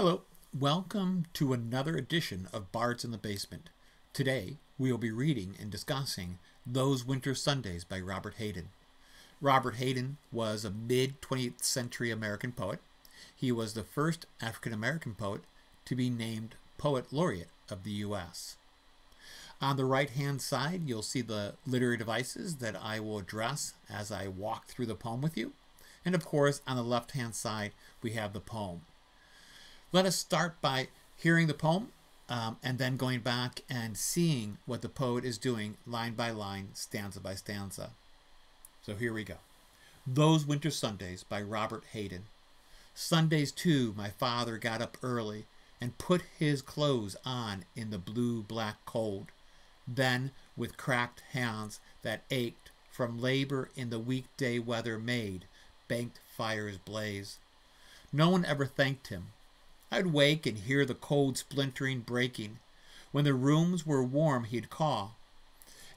Hello, welcome to another edition of Bards in the Basement. Today we will be reading and discussing Those Winter Sundays by Robert Hayden. Robert Hayden was a mid-20th century American poet. He was the first African American poet to be named Poet Laureate of the U.S. On the right-hand side, you'll see the literary devices that I will address as I walk through the poem with you. And of course, on the left-hand side, we have the poem. Let us start by hearing the poem and then going back and seeing what the poet is doing line by line, stanza by stanza. So here we go. Those Winter Sundays by Robert Hayden. Sundays too, my father got up early and put his clothes on in the blue-black cold. Then, with cracked hands that ached from labor in the weekday weather made, banked fires blaze. No one ever thanked him. I'd wake and hear the cold splintering breaking. When the rooms were warm he'd call,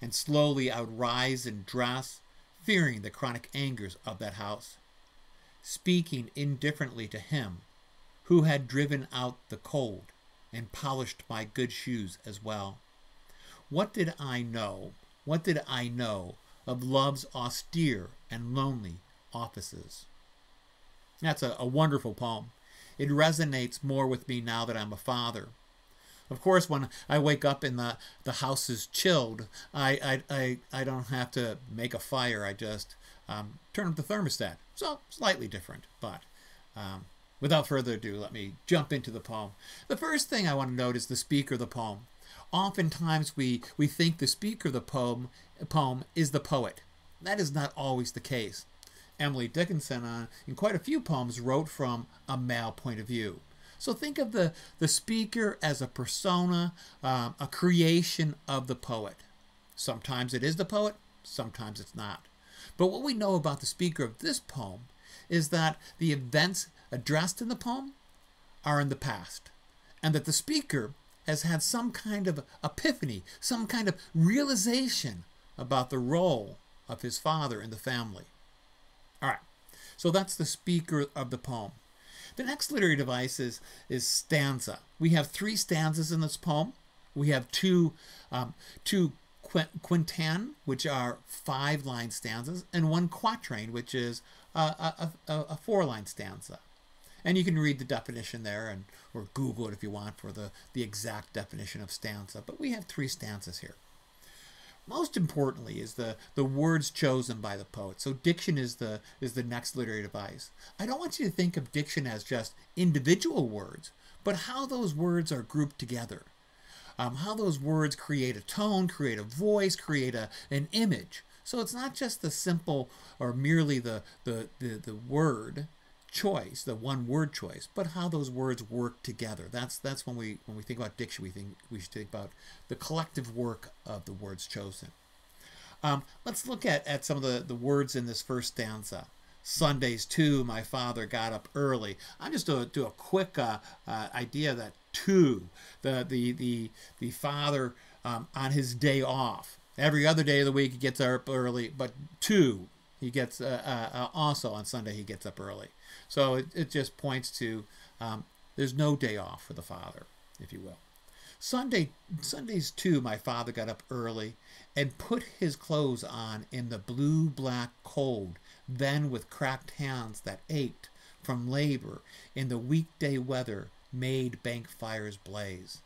and slowly I'd rise and dress, fearing the chronic angers of that house, speaking indifferently to him who had driven out the cold and polished my good shoes as well. What did I know of love's austere and lonely offices? That's a wonderful poem. It resonates more with me now that I'm a father. Of course, when I wake up and the house is chilled, I don't have to make a fire. I just turn up the thermostat. So slightly different, but without further ado, let me jump into the poem. The first thing I want to note is the speaker of the poem. Oftentimes we think the speaker of the poem is the poet. That is not always the case. Emily Dickinson, in quite a few poems, wrote from a male point of view. So think of the speaker as a persona, a creation of the poet. Sometimes it is the poet, sometimes it's not. But what we know about the speaker of this poem is that the events addressed in the poem are in the past, and that the speaker has had some kind of epiphany, some kind of realization about the role of his father in the family. All right, so that's the speaker of the poem. The next literary device is stanza. We have three stanzas in this poem. We have two quintain, which are 5-line stanzas, and one quatrain, which is a 4-line stanza. And you can read the definition there, or Google it if you want for the exact definition of stanza. But we have 3 stanzas here. Most importantly is the words chosen by the poet. So diction is the next literary device. I don't want you to think of diction as just individual words, but how those words are grouped together. How those words create a tone, create a voice, create an image. So it's not just the simple or merely the word choice, the one word choice, but how those words work together. That's when we think about diction, we should think about the collective work of the words chosen. Let's look at some of the words in this first stanza. Sundays too, my father got up early. I'm just going to do a quick idea that too, the father on his day off. Every other day of the week he gets up early, but too, he gets also on Sunday he gets up early. So it just points to there's no day off for the father, if you will. Sundays too, my father got up early and put his clothes on in the blue-black cold, then with cracked hands that ached from labor in the weekday weather made bank fires blaze.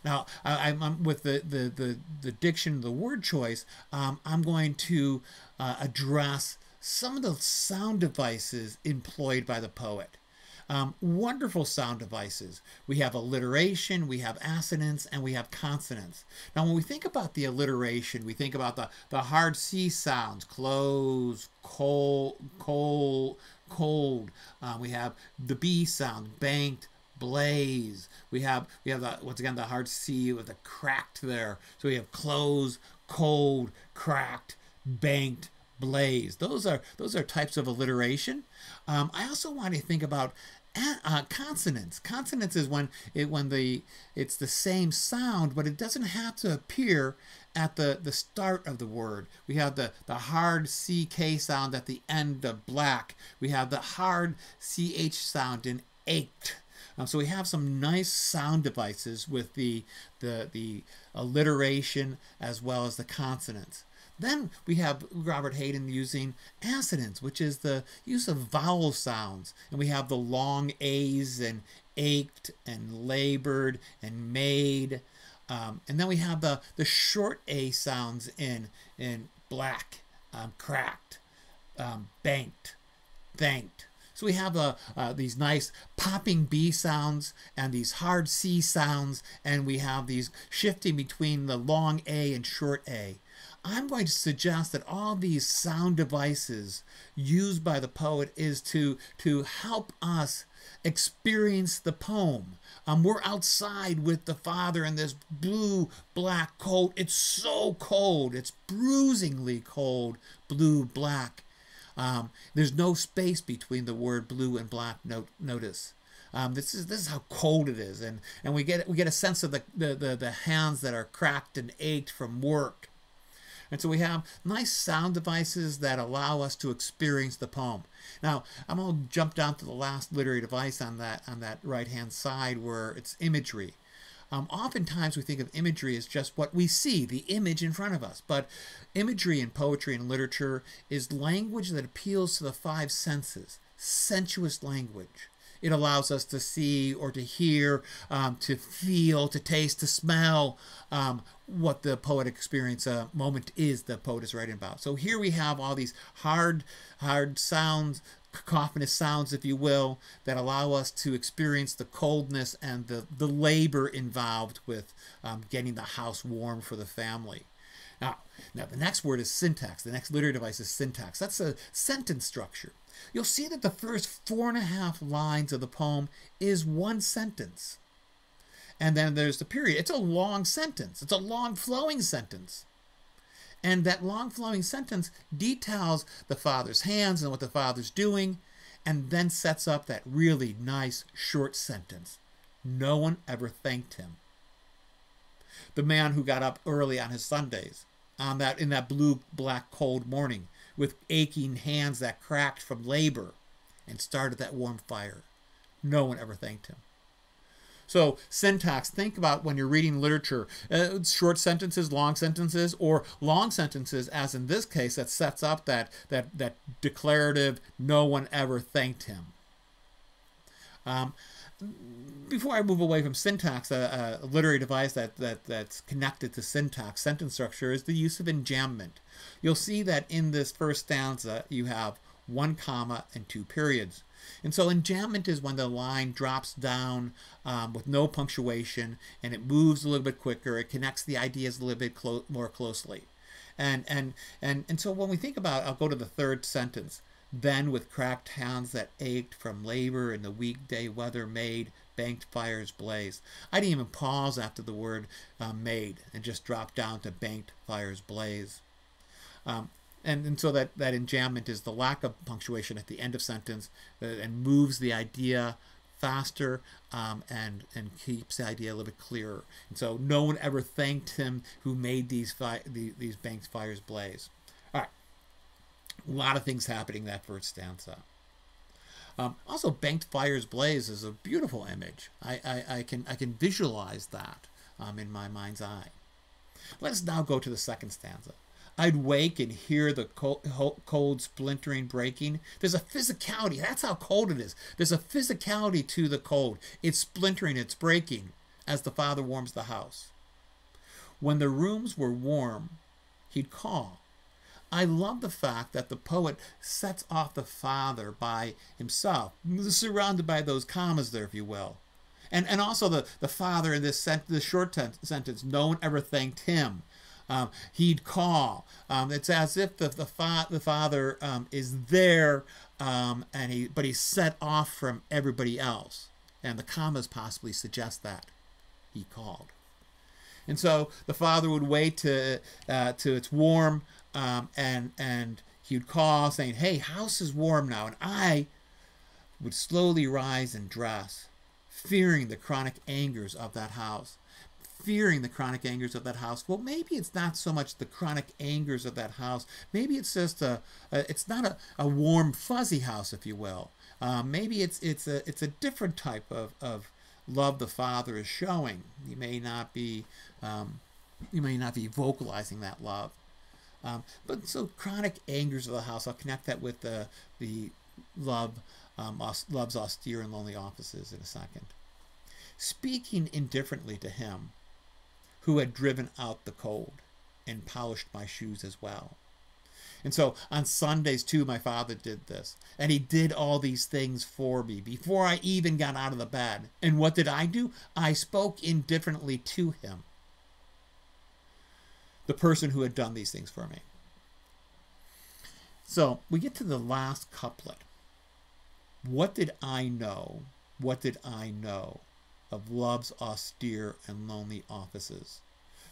Now, I'm with the diction, the word choice, I'm going to address some of the sound devices employed by the poet. Wonderful sound devices. We have alliteration, we have assonance, and we have consonants. Now, when we think about the alliteration, we think about the hard C sounds, close, cold, cold, cold. We have the B sound, banked, blaze. We have once again the hard C with the cracked there. So we have close, cold, cracked, banked, blaze. Those are types of alliteration. I also want to think about consonants. Consonants is when it's the same sound, but it doesn't have to appear at the start of the word. We have the hard CK sound at the end of black. We have the hard CH sound in ached. So we have some nice sound devices with the alliteration as well as the consonants. Then we have Robert Hayden using assonance, which is the use of vowel sounds. And we have the long A's and ached and labored and made. And then we have the short A sounds in black, cracked, banked, thanked. So we have these nice popping B sounds and these hard C sounds, and we have these shifting between the long A and short A. I'm going to suggest that all these sound devices used by the poet is to help us experience the poem. We're outside with the father in this blue-black coat. It's so cold. It's bruisingly cold, blue-black. There's no space between the word blue and black. Notice. This is how cold it is, and we get a sense of the hands that are cracked and ached from work. And so we have nice sound devices that allow us to experience the poem. Now, I'm going to jump down to the last literary device on that right-hand side where it's imagery. Oftentimes we think of imagery as just what we see, the image in front of us. But imagery in poetry and literature is language that appeals to the five senses, sensuous language. It allows us to see or to hear, to feel, to taste, to smell what the poetic experience moment is the poet is writing about. So here we have all these hard sounds, cacophonous sounds, if you will, that allow us to experience the coldness and the labor involved with getting the house warm for the family. Now, the next word is syntax. The next literary device is syntax. That's a sentence structure. You'll see that the first 4.5 lines of the poem is one sentence. And then there's the period. It's a long sentence. It's a long flowing sentence. And that long flowing sentence details the father's hands and what the father's doing, and then sets up that really nice short sentence. No one ever thanked him. The man who got up early on his Sundays, in that blue-black cold morning, with aching hands that cracked from labor, and started that warm fire. No one ever thanked him. So syntax, think about when you're reading literature, short sentences, long sentences, or long sentences, as in this case, that sets up that declarative, no one ever thanked him. Before I move away from syntax, a literary device that's connected to syntax, sentence structure, is the use of enjambment. You'll see that in this first stanza, you have 1 comma and 2 periods. And so enjambment is when the line drops down with no punctuation, and it moves a little bit quicker. It connects the ideas a little bit more closely. And so when we think about, I'll go to the third sentence. Then with cracked hands that ached from labor and the weekday weather made banked fires blaze. I didn't even pause after the word made and just dropped down to banked fires blaze. And so that enjambment is the lack of punctuation at the end of sentence and moves the idea faster and keeps the idea a little bit clearer. And so no one ever thanked him who made these banked fires blaze. All right. A lot of things happening in that first stanza. Also, banked fires blaze is a beautiful image. I can visualize that in my mind's eye. Let's now go to the second stanza. I'd wake and hear the cold splintering breaking. There's a physicality. That's how cold it is. There's a physicality to the cold. It's splintering, it's breaking as the father warms the house. When the rooms were warm, he'd call. I love the fact that the poet sets off the father by himself, surrounded by those commas there, if you will. And also the father in this short sentence, no one ever thanked him. He'd call. It's as if the father is there, but he's set off from everybody else. And the commas possibly suggest that he called. And so the father would wait till it's warm, and he would call saying, hey, house is warm now. And I would slowly rise and dress, fearing the chronic angers of that house. Fearing the chronic angers of that house. Well, maybe it's not so much the chronic angers of that house. Maybe it's just it's not a warm, fuzzy house, if you will. Maybe it's a different type of love the Father is showing. You may not be vocalizing that love. But so chronic angers of the house, I'll connect that with the love's austere and lonely offices in a second. Speaking indifferently to him who had driven out the cold and polished my shoes as well. And so on Sundays too, my father did this. And he did all these things for me before I even got out of the bed. And what did I do? I spoke indifferently to him, the person who had done these things for me. So we get to the last couplet. What did I know? What did I know of love's austere and lonely offices?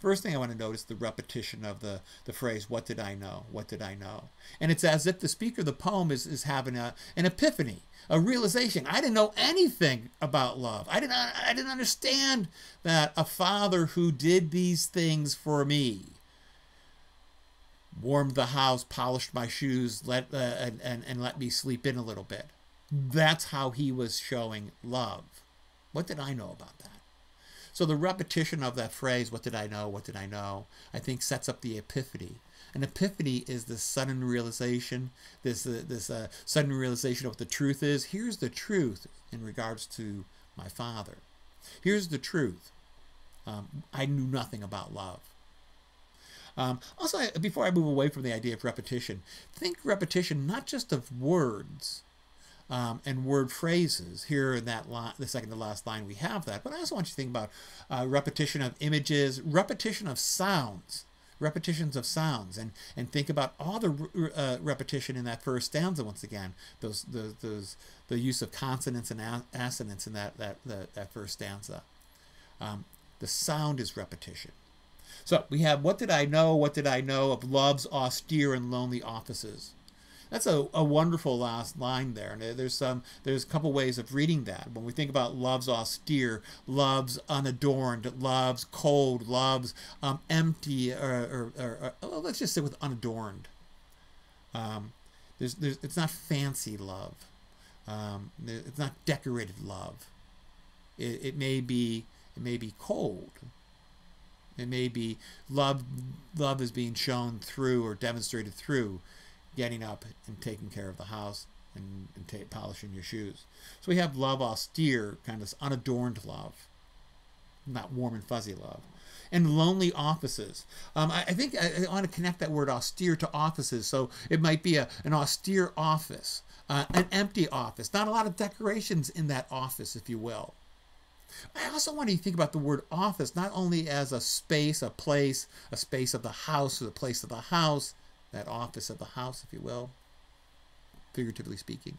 First thing I want to notice the repetition of the phrase, what did I know? What did I know? And it's as if the speaker of the poem is having an epiphany, a realization. I didn't know anything about love. I didn't understand that a father who did these things for me, warmed the house, polished my shoes, and let me sleep in a little bit. That's how he was showing love. What did I know about that? So the repetition of that phrase, what did I know, what did I know, I think sets up the epiphany. An epiphany is this sudden realization, this sudden realization of what the truth is. Here's the truth in regards to my father. Here's the truth. I knew nothing about love. Also, before I move away from the idea of repetition, think repetition not just of words and word phrases. Here in that line, the second to last line, we have that. But I also want you to think about repetition of images, repetition of sounds, repetitions of sounds, and think about all the repetition in that first stanza once again. The use of consonants and assonants in that first stanza. The sound is repetition. So we have, what did I know? What did I know of love's austere and lonely offices? That's a wonderful last line there. And there's a couple ways of reading that. When we think about love's austere, love's unadorned, love's cold, love's empty, or let's just say with unadorned. It's not fancy love. It's not decorated love. It may be cold. It may be love is being shown through or demonstrated through getting up and taking care of the house and polishing your shoes. So we have love austere, kind of unadorned love, not warm and fuzzy love. And lonely offices. I think I want to connect that word austere to offices. So it might be an austere office, an empty office, not a lot of decorations in that office, if you will. I also want you to think about the word office not only as a space, a place, a space of the house, or the place of the house, that office of the house, if you will, figuratively speaking.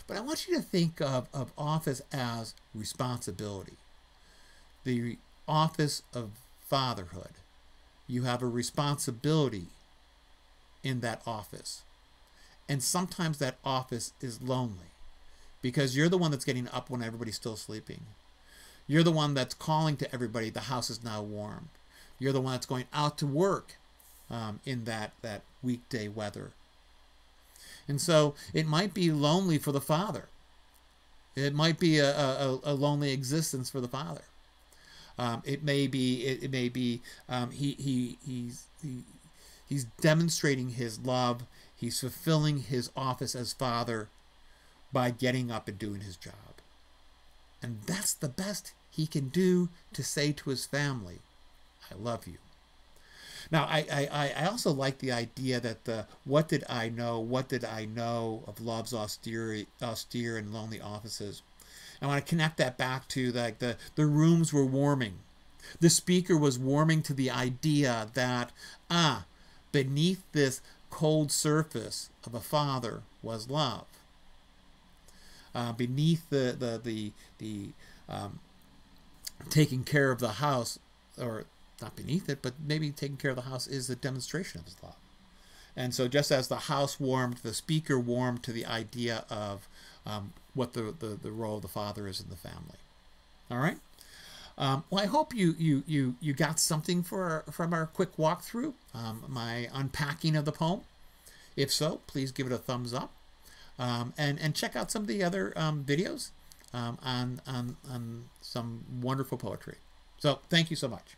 But I want you to think of office as responsibility. The office of fatherhood. You have a responsibility in that office. And sometimes that office is lonely because you're the one that's getting up when everybody's still sleeping. You're the one that's calling to everybody, the house is now warm. You're the one that's going out to work in that weekday weather. And so it might be lonely for the father. It might be a lonely existence for the father. It may be he's demonstrating his love. He's fulfilling his office as father by getting up and doing his job. And that's the best he can do to say to his family, I love you. Now, I also like the idea that what did I know of love's austere and lonely offices. I want to connect that back to the rooms were warming. The speaker was warming to the idea that, beneath this cold surface of a father was love. Beneath the taking care of the house, or not beneath it, but maybe taking care of the house is a demonstration of his love. And so just as the house warmed, the speaker warmed to the idea of what the role of the father is in the family. All right? Well, I hope you got something from our quick walkthrough, my unpacking of the poem. If so, please give it a thumbs up. and check out some of the other videos on some wonderful poetry. So thank you so much.